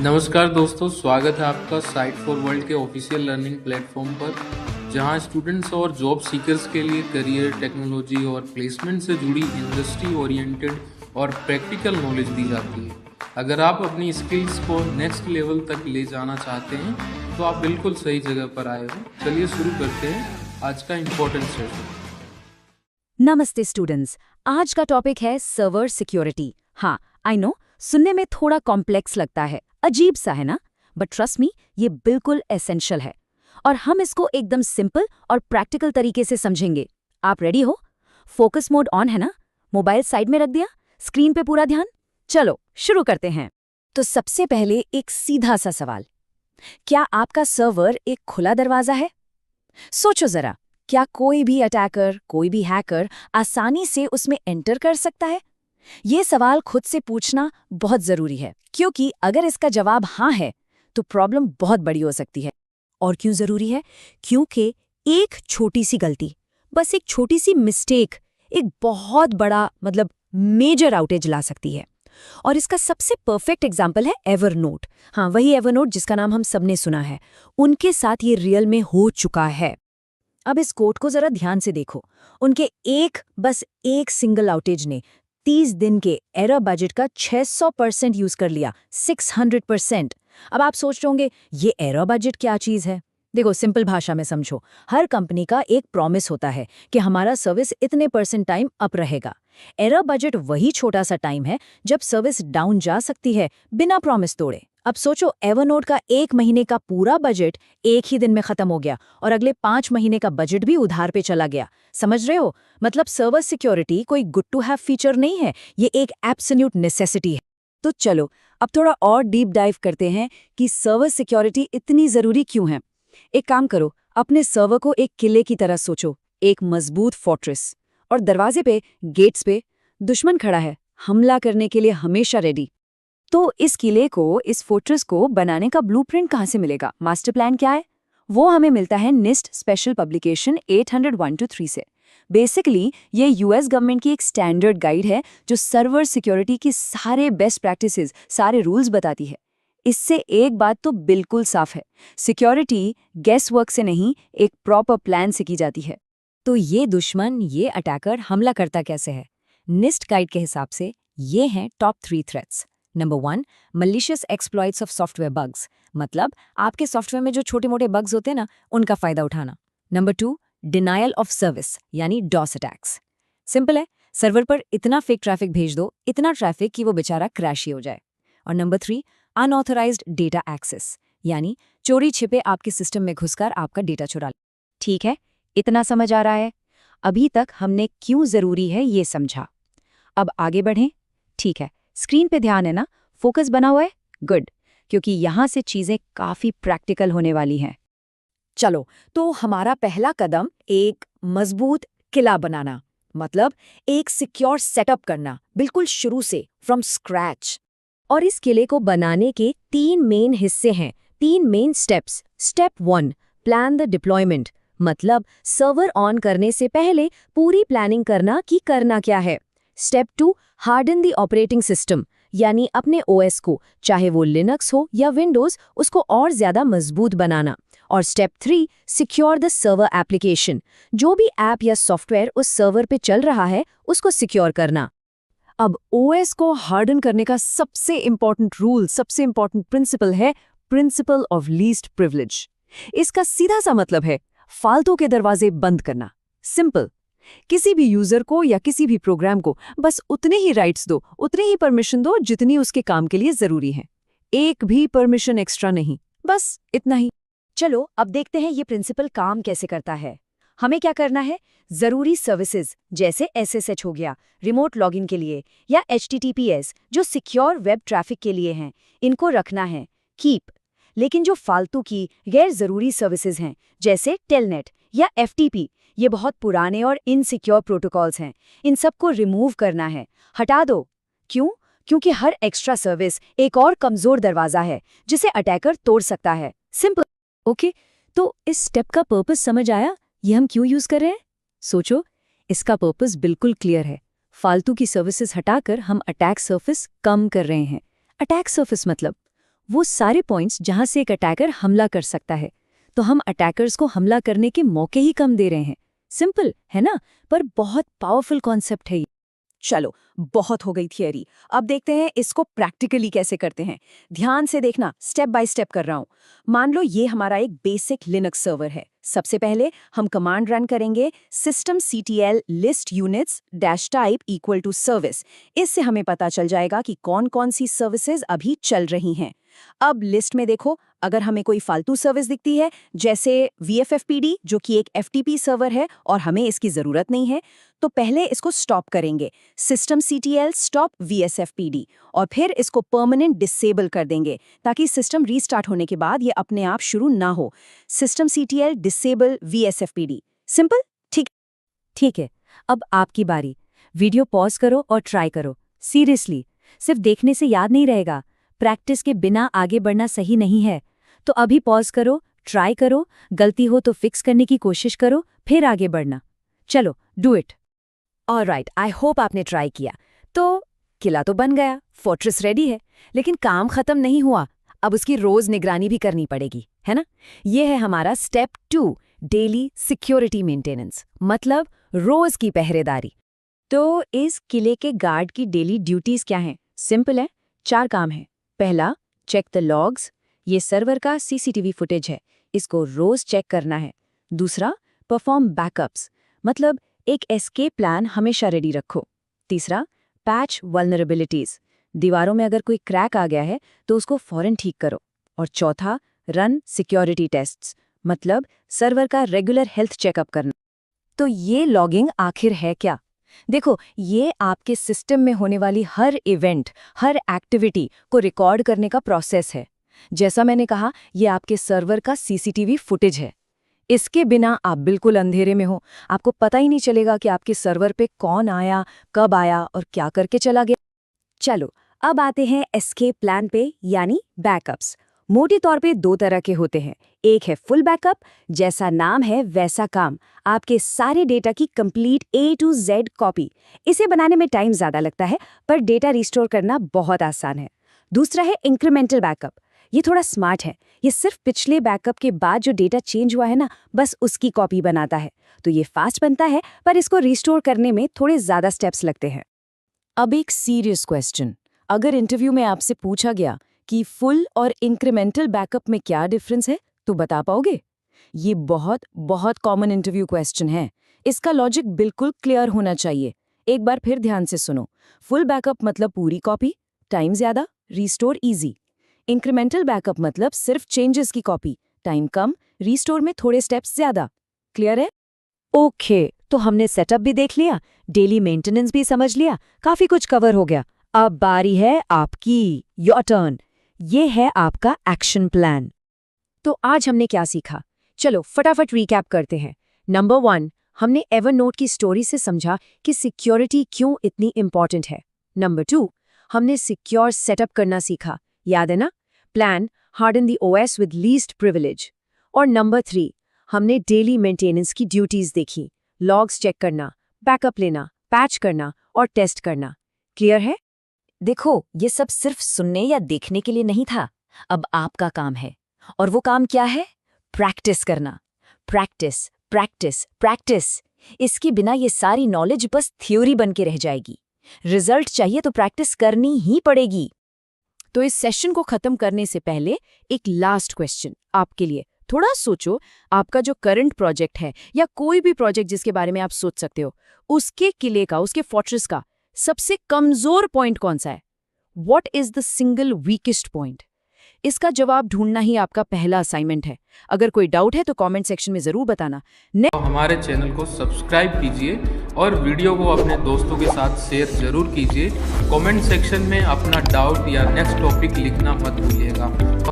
नमस्कार दोस्तों, स्वागत है आपका साइट फॉर वर्ल्ड के ऑफिशियल लर्निंग प्लेटफॉर्म पर, जहां स्टूडेंट्स और जॉब सीकर्स के लिए करियर, टेक्नोलॉजी और प्लेसमेंट से जुड़ी इंडस्ट्री ओरिएंटेड और प्रैक्टिकल नॉलेज दी जाती है। अगर आप अपनी स्किल्स को नेक्स्ट लेवल तक ले जाना चाहते हैं तो आप बिल्कुल सही जगह पर आए हो। चलिए शुरू करते हैं आज का इम्पोर्टेंट सेशन। नमस्ते स्टूडेंट्स, आज का टॉपिक है सर्वर सिक्योरिटी। हाँ, आई नो, सुनने में थोड़ा कॉम्प्लेक्स लगता है, अजीब सा है ना, बट ट्रस्ट मी, ये बिल्कुल एसेंशियल है और हम इसको एकदम सिंपल और प्रैक्टिकल तरीके से समझेंगे। आप रेडी हो? फोकस मोड ऑन है ना? मोबाइल साइड में रख दिया? स्क्रीन पे पूरा ध्यान? चलो शुरू करते हैं। तो सबसे पहले एक सीधा सा सवाल, क्या आपका सर्वर एक खुला दरवाजा है? सोचो जरा, क्या कोई भी अटैकर, कोई भी हैकर आसानी से उसमें एंटर कर सकता है? ये सवाल खुद से पूछना बहुत जरूरी है, क्योंकि अगर इसका जवाब हाँ है तो प्रॉब्लम बहुत बड़ी हो सकती है। और क्यों जरूरी है? क्योंकि एक छोटी सी गलती, बस एक छोटी सी मिस्टेक, एक बहुत बड़ा मेजर आउटेज ला सकती है। और इसका सबसे परफेक्ट एग्जाम्पल है एवरनोट। हाँ, वही एवरनोट जिसका नाम हम सबने सुना है। उनके साथ ये रियल में हो चुका है। अब इस कोड को जरा ध्यान से देखो। उनके बस एक सिंगल आउटेज ने 30 दिन के एरर बजट का 600% यूज कर लिया, 600%। अब आप सोच रहे होंगे, ये एरर बजट क्या चीज है? देखो, सिंपल भाषा में समझो। हर कंपनी का एक प्रॉमिस होता है कि हमारा सर्विस इतने % टाइम अप रहेगा। एरर बजट वही छोटा सा टाइम है जब सर्विस डाउन जा सकती है बिना प्रॉमिस तोड़े। अब सोचो, एवरनोट का 1 महीने का पूरा बजट एक ही दिन में खत्म हो गया और अगले 5 महीने का बजट भी उधार पे चला गया। समझ रहे हो? मतलब सर्वर सिक्योरिटी कोई गुड टू हैव फीचर नहीं है, ये एक एब्सोल्यूट नेसेसिटी है। तो चलो अब थोड़ा और डीप डाइव करते हैं कि सर्वर सिक्योरिटी इतनी जरूरी क्यों है। एक काम करो, अपने सर्वर को एक किले की तरह सोचो, एक मजबूत फोर्ट्रेस। और दरवाजे पे, गेट्स पे दुश्मन खड़ा है, हमला करने के लिए हमेशा रेडी। तो इस किले को, इस फोर्ट्रेस को बनाने का ब्लूप्रिंट कहाँ से मिलेगा? मास्टर प्लान क्या है? वो हमें मिलता है निस्ट स्पेशल पब्लिकेशन 801-3 से। बेसिकली ये यूएस गवर्नमेंट की एक स्टैंडर्ड गाइड है जो सर्वर सिक्योरिटी की सारे बेस्ट प्रैक्टिसेस, सारे रूल्स बताती है। इससे एक बात तो बिल्कुल साफ है, सिक्योरिटी गेस वर्क से नहीं, एक प्रॉपर प्लान से की जाती है। तो ये दुश्मन, ये अटैकर हमला करता कैसे है? निस्ट गाइड के हिसाब से ये हैं top 3 threats. Number 1, malicious exploits of software bugs, मतलब आपके सॉफ्टवेयर में जो छोटे मोटे बग्स होते हैं ना, उनका फायदा उठाना। नंबर 2, डिनायल ऑफ सर्विस यानी डॉस अटैक्स। सिंपल है, सर्वर पर इतना फेक ट्रैफिक भेज दो, इतना ट्रैफिक कि वो बेचारा क्रैश ही हो जाए। और नंबर 3, अनऑथराइज्ड डेटा एक्सेस, यानी चोरी छिपे आपके सिस्टम में घुसकर आपका डेटा चुरा ले। ठीक है, इतना समझ आ रहा है? अभी तक हमने क्यों जरूरी है ये समझा। अब आगे बढ़ें। ठीक है, स्क्रीन पे ध्यान है ना? फोकस बना हुआ है? गुड, क्योंकि यहां से चीजें काफी प्रैक्टिकल होने वाली हैं। चलो, तो हमारा पहला कदम एक मजबूत किला बनाना, मतलब एक सिक्योर सेटअप करना, बिल्कुल शुरू से, फ्रॉम स्क्रैच। और इस किले को बनाने के 3 मेन हिस्से हैं, 3 main steps. Step 1, plan the deployment, मतलब सर्वर ऑन करने से पहले पूरी प्लानिंग करना कि करना क्या है। Step 2, harden the operating system, यानी अपने ओएस को, चाहे वो लिनक्स हो या विंडोज, उसको और ज्यादा मजबूत बनाना। और step 3, secure the server application, जो भी ऐप या सॉफ्टवेयर उस सर्वर पे चल रहा है उसको सिक्योर करना। अब ओएस को हार्डन करने का सबसे इंपॉर्टेंट रूल, सबसे इंपॉर्टेंट प्रिंसिपल है प्रिंसिपल ऑफ लीस्ट प्रिविलेज। इसका सीधा सा मतलब है फालतू के दरवाजे बंद करना। सिंपल, किसी भी यूजर को या किसी भी प्रोग्राम को बस उतने ही राइट्स दो, उतने ही परमिशन दो जितनी उसके काम के लिए जरूरी है। एक भी परमिशन एक्स्ट्रा नहीं, बस इतना ही। चलो अब देखते हैं ये प्रिंसिपल काम कैसे करता है। हमें क्या करना है? जरूरी सर्विसेज जैसे SSH हो गया रिमोट लॉगिन के लिए, या HTTPS जो सिक्योर वेब ट्रैफिक के लिए हैं, इनको रखना है कीप। लेकिन जो फालतू की गैर जरूरी सर्विसेज हैं जैसे टेलनेट या FTP, ये बहुत पुराने और इनसिक्योर प्रोटोकॉल्स हैं, इन सबको रिमूव करना है, हटा दो। क्यों? क्योंकि हर एक्स्ट्रा सर्विस एक और कमजोर दरवाजा है जिसे अटैकर तोड़ सकता है। सिंपल। ओके, तो इस स्टेप का पर्पस समझ आया? ये हम क्यों यूज कर रहे हैं? सोचो, इसका पर्पस बिल्कुल क्लियर है। फालतू की सर्विसेज हटाकर हम अटैक सर्फिस कम कर रहे हैं। अटैक सर्फिस मतलब वो सारे पॉइंट्स जहां से एक अटैकर हमला कर सकता है। तो हम अटैकर्स को हमला करने के मौके ही कम दे रहे हैं। सिंपल है ना, पर बहुत पावरफुल कॉन्सेप्ट है ये। चलो, बहुत हो गई थियरी, अब देखते हैं इसको प्रैक्टिकली कैसे करते हैं। ध्यान से देखना, स्टेप बाय स्टेप कर रहा हूं। मान लो ये हमारा एक बेसिक लिनक्स सर्वर है। सबसे पहले हम कमांड रन करेंगे systemctl list units -type equal to service। इससे हमें पता चल जाएगा कि कौन कौन सी सर्विसेज अभी चल रही हैं। अब लिस्ट में देखो, अगर हमें कोई फालतू सर्विस दिखती है, जैसे VFFPD जो कि एक FTP सर्वर है और हमें इसकी ज़रूरत नहीं है, तो पहले इसको स्टॉप करेंगे systemctl stop VSFPD, और फिर इसको परमानेंट डिसेबल कर देंगे ताकि सिस्टम रीस्टार्ट होने के बाद ये अपने आप शुरू ना हो। systemctl disable VSFPD। सिंपल, ठीक है। अब आपकी बारी। वीडियो पॉज करो और ट्राई करो। सीरियसली, सिर्फ देखने से याद नहीं रहेगा। प्रैक्टिस के बिना आगे बढ़ना सही नहीं है। तो अभी पॉज करो, ट्राई करो, गलती हो तो फिक्स करने की कोशिश करो, फिर आगे बढ़ना। चलो, do it. Alright, I hope आपने ट्राई किया। तो किला तो बन गया, फोर्ट्रेस रेडी है, लेकिन काम खत्म नहीं हुआ। अब उसकी रोज निगरानी भी करनी पड़ेगी, है ना? ये है हमारा स्टेप 2, डेली सिक्योरिटी मेंटेनेंस, मतलब रोज की पहरेदारी। तो इस किले के गार्ड की डेली ड्यूटीज क्या हैं? सिंपल है, 4 काम हैं। पहला, चेक द लॉग्स। ये सर्वर का CCTV फुटेज है, इसको रोज चेक करना है। दूसरा, परफॉर्म बैकअप्स, मतलब एक एस्केप प्लान हमेशा रेडी रखो। तीसरा, पैच वल्नरेबिलिटीज, दीवारों में अगर कोई क्रैक आ गया है तो उसको फौरन ठीक करो। और चौथा, रन सिक्योरिटी टेस्ट्स, मतलब सर्वर का रेगुलर हेल्थ चेकअप करना। तो ये लॉगिंग आखिर है क्या? देखो, ये आपके सिस्टम में होने वाली हर इवेंट, हर एक्टिविटी को रिकॉर्ड करने का प्रोसेस है। जैसा मैंने कहा, ये आपके सर्वर का CCTV फुटेज है। इसके बिना आप बिल्कुल अंधेरे में हो, आपको पता ही नहीं चलेगा कि आपके सर्वर पे कौन आया, कब आया और क्या करके चला गया। चलो, अब आते हैं एस्केप प्लान पे, यानी बैकअप्स। मोटे तौर पे 2 तरह के होते हैं। एक है फुल बैकअप, जैसा नाम है वैसा काम, आपके सारे डेटा की complete A to Z copy. इसे बनाने में टाइम ज़्यादा लगता है, पर डेटा रिस्टोर करना बहुत आसान है। दूसरा है इंक्रीमेंटल बैकअप। ये थोड़ा स्मार्ट है, ये सिर्फ पिछले बैकअप के बाद जो डेटा चेंज हुआ है ना, बस उसकी कॉपी बनाता है। तो ये फास्ट बनता है, पर इसको रिस्टोर करने में थोड़े ज़्यादा स्टेप्स लगते हैं। अब एक सीरियस क्वेश्चन, अगर इंटरव्यू में आपसे पूछा गया कि फुल और इंक्रीमेंटल बैकअप में क्या डिफरेंस है, तो बता पाओगे? ये बहुत बहुत कॉमन इंटरव्यू क्वेश्चन है। इसका लॉजिक बिल्कुल क्लियर होना चाहिए। एक बार फिर ध्यान से सुनो। फुल बैकअप मतलब पूरी कॉपी, टाइम ज़्यादा, रिस्टोर इजी। इंक्रीमेंटल बैकअप मतलब सिर्फ चेंजेस की कॉपी, टाइम कम, रिस्टोर में थोड़े स्टेप्स ज़्यादा। क्लियर है? ओके, तो हमने सेटअप भी देख लिया, डेली मेंटेनेंस भी समझ लिया, काफ़ी कुछ कवर हो गया। अब बारी है आपकी, योर टर्न। ये है आपका एक्शन प्लान। तो आज हमने क्या सीखा? चलो फटाफट रिकैप करते हैं। नंबर 1, हमने एवरनोट की स्टोरी से समझा कि सिक्योरिटी क्यों इतनी इंपॉर्टेंट है। नंबर 2, हमने सिक्योर सेटअप करना सीखा, याद है ना? Plan, harden the OS with least privilege. और नंबर 3, हमने डेली मेंटेनेंस की ड्यूटीज देखी, लॉग्स चेक करना, बैकअप लेना, पैच करना और टेस्ट करना। क्लियर है? देखो, ये सब सिर्फ सुनने या देखने के लिए नहीं था। अब आपका काम है, और वो काम क्या है? प्रैक्टिस करना। Practice, practice, practice. इसके बिना ये सारी नॉलेज बस थ्योरी बन के रह जाएगी। रिजल्ट चाहिए तो प्रैक्टिस करनी ही पड़ेगी। तो इस सेशन को खत्म करने से पहले एक लास्ट क्वेश्चन आपके लिए। थोड़ा सोचो, आपका जो करंट प्रोजेक्ट है या कोई भी प्रोजेक्ट जिसके बारे में आप सोच सकते हो, उसके किले का, उसके फोर्ट्रेस का सबसे कमजोर पॉइंट कौन सा है? What is the single weakest point? इसका जवाब ढूंढना ही आपका पहला असाइनमेंट है। अगर कोई डाउट है तो कमेंट सेक्शन में जरूर बताना। हमारे चैनल को सब्सक्राइब कीजिए और वीडियो को अपने दोस्तों के साथ शेयर जरूर कीजिए। कमेंट सेक्शन में अपना डाउट या नेक्स्ट टॉपिक लिखना मत भूलिएगा।